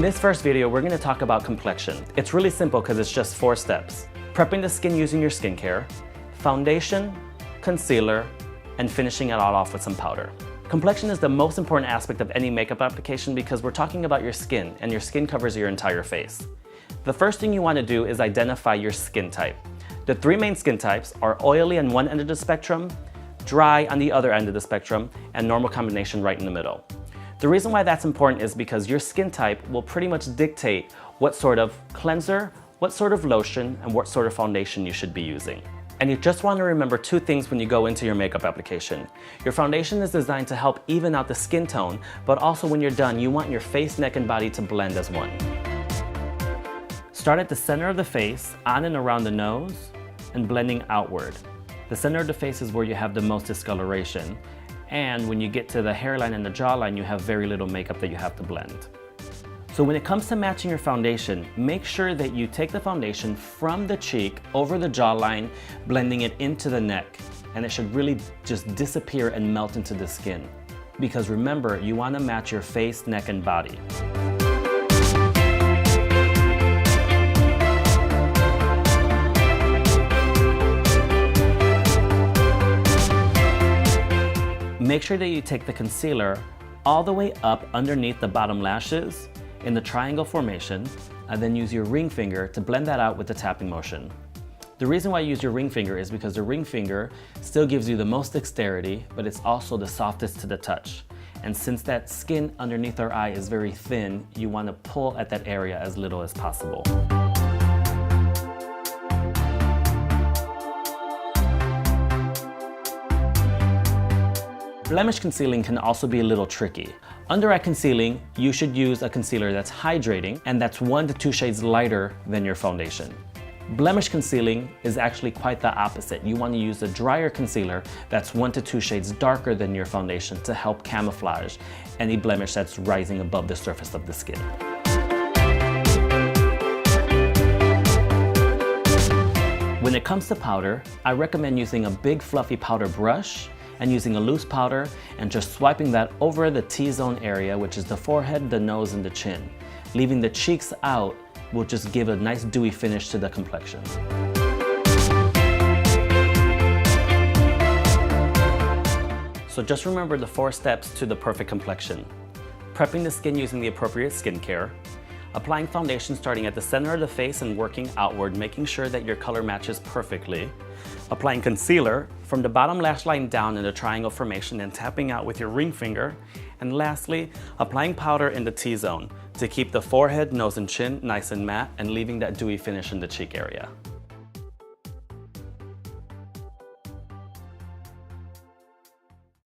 this first video, we're going to talk about complexion. It's really simple because it's just 4 steps. Prepping the skin using your skincare, foundation, concealer, and finishing it all off with some powder. Complexion is the most important aspect of any makeup application because we're talking about your skin, and your skin covers your entire face. The first thing you want to do is identify your skin type. The 3 main skin types are oily on one end of the spectrum, dry on the other end of the spectrum, and normal combination right in the middle. The reason why that's important is because your skin type will pretty much dictate what sort of cleanser, what sort of lotion, and what sort of foundation you should be using. And you just want to remember 2 things when you go into your makeup application. Your foundation is designed to help even out the skin tone, but also when you're done, you want your face, neck, and body to blend as one. Start at the center of the face, on and around the nose, and blending outward. The center of the face is where you have the most discoloration, and when you get to the hairline and the jawline, you have very little makeup that you have to blend. So when it comes to matching your foundation, make sure that you take the foundation from the cheek over the jawline, blending it into the neck, and it should really just disappear and melt into the skin. Because remember, you want to match your face, neck, and body. Make sure that you take the concealer all the way up underneath the bottom lashes in the triangle formation, and then use your ring finger to blend that out with the tapping motion. The reason why you use your ring finger is because the ring finger still gives you the most dexterity, but it's also the softest to the touch. And since that skin underneath our eye is very thin, you want to pull at that area as little as possible. Blemish concealing can also be a little tricky. Under eye concealing, you should use a concealer that's hydrating and that's 1 to 2 shades lighter than your foundation. Blemish concealing is actually quite the opposite. You want to use a drier concealer that's 1 to 2 shades darker than your foundation to help camouflage any blemish that's rising above the surface of the skin. When it comes to powder, I recommend using a big fluffy powder brush and using a loose powder and just swiping that over the T-zone area, which is the forehead, the nose, and the chin. Leaving the cheeks out will just give a nice dewy finish to the complexion. So just remember the 4 steps to the perfect complexion. Prepping the skin using the appropriate skincare, applying foundation starting at the center of the face and working outward, making sure that your color matches perfectly, applying concealer from the bottom lash line down in the triangle formation and tapping out with your ring finger, and lastly, applying powder in the T-zone to keep the forehead, nose, and chin nice and matte and leaving that dewy finish in the cheek area.